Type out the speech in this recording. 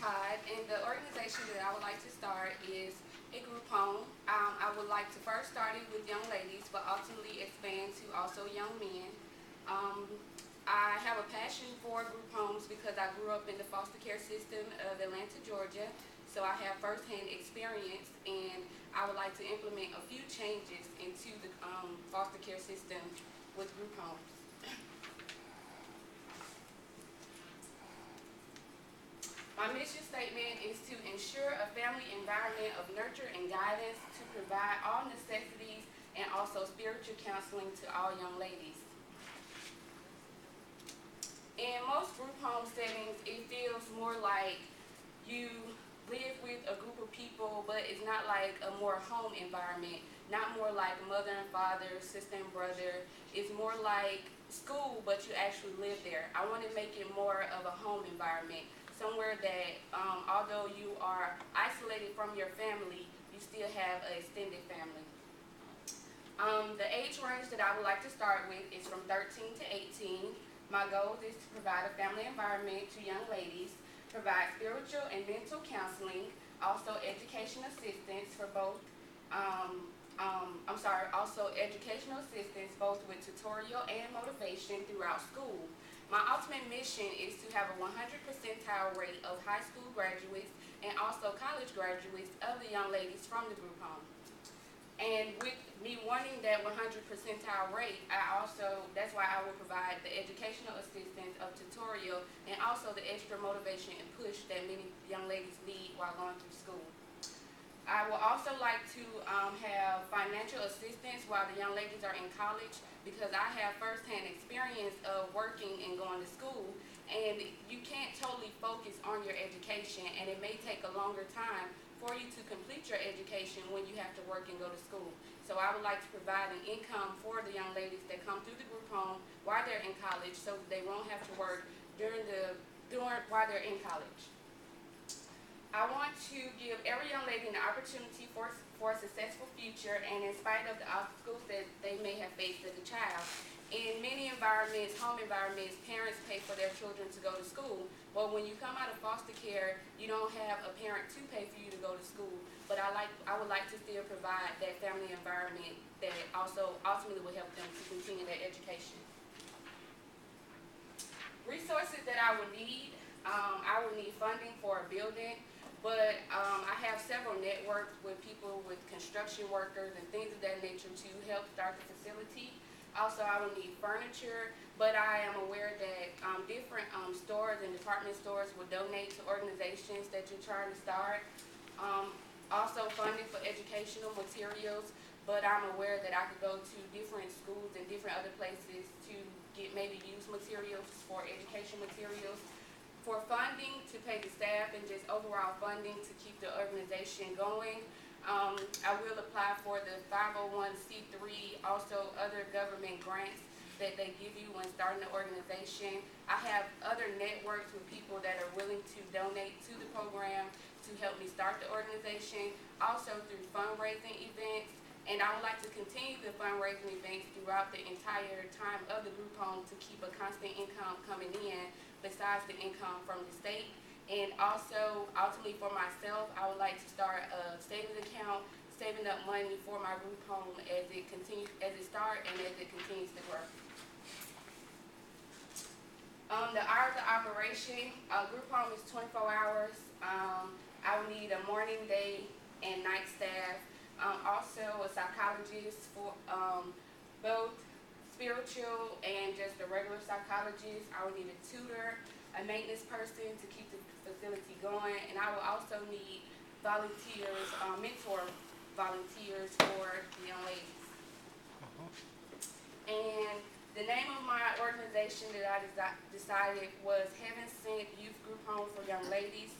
Todd, and the organization that I would like to start is a group home. I would like to first start it with young ladies, but ultimately expand to also young men. Um, I have a passion for group homes because I grew up in the foster care system of Atlanta, Georgia, so I have firsthand experience, and I would like to implement a few changes into the foster care system with group homes. My mission statement is to ensure a family environment of nurture and guidance to provide all necessities and also spiritual counseling to all young ladies. In most group home settings, it feels more like you live with a group of people, but it's not like a more home environment, not more like mother and father, sister and brother. It's more like school, but you actually live there. I want to make it more of a home environment, somewhere that although you are isolated from your family, you still have an extended family. The age range that I would like to start with is from 13 to 18. My goal is to provide a family environment to young ladies, provide spiritual and mental counseling, also education assistance for both, also educational assistance both with tutorial and motivation throughout school. My ultimate mission is to have a 100 percentile rate of high school graduates and also college graduates of the young ladies from the group home. And with me wanting that 100 percentile rate, that's why I will provide the educational assistance of tutorial and also the extra motivation and push that many young ladies need while going through school. I will also like to have financial assistance while the young ladies are in college, because I have firsthand experience of working and going to school, and you can't totally focus on your education, and it may take a longer time for you to complete your education when you have to work and go to school. So I would like to provide an income for the young ladies that come through the group home while they're in college, so that they won't have to work while they're in college. I want to give every young lady an opportunity for a successful future, and in spite of the obstacles that they may have faced as a child. In many environments, home environments, parents pay for their children to go to school. But when you come out of foster care, you don't have a parent to pay for you to go to school. But I would like to still provide that family environment that also ultimately will help them to continue their education. Resources that I would need, I would need funding for a building, but I have several networks with people, with construction workers and things of that nature to help start the facility. Also, I will need furniture, but I am aware that different stores and department stores will donate to organizations that you're trying to start. Also, funding for educational materials, but I'm aware that I could go to different schools and different other places to get maybe used materials for education materials. For funding to pay the staff and just overall funding to keep the organization going, I will apply for the 501c3, also other government grants that they give you when starting the organization. I have other networks with people that are willing to donate to the program to help me start the organization, also through fundraising events. And I would like to continue the fundraising events throughout the entire time of the group home to keep a constant income coming in besides the income from the state. And also, ultimately for myself, I would like to start a savings account, saving up money for my group home as it starts and as it continues to grow. The hours of operation, group home is 24 hours. I will need a morning, day, and night staff. Also a psychologist for both spiritual and just a regular psychologist. I will need a tutor, a maintenance person to keep the facility going, and I will also need volunteers, mentor volunteers for the young ladies. And the name of my organization that I decided was Heaven Sent Youth Group Home for Young Ladies.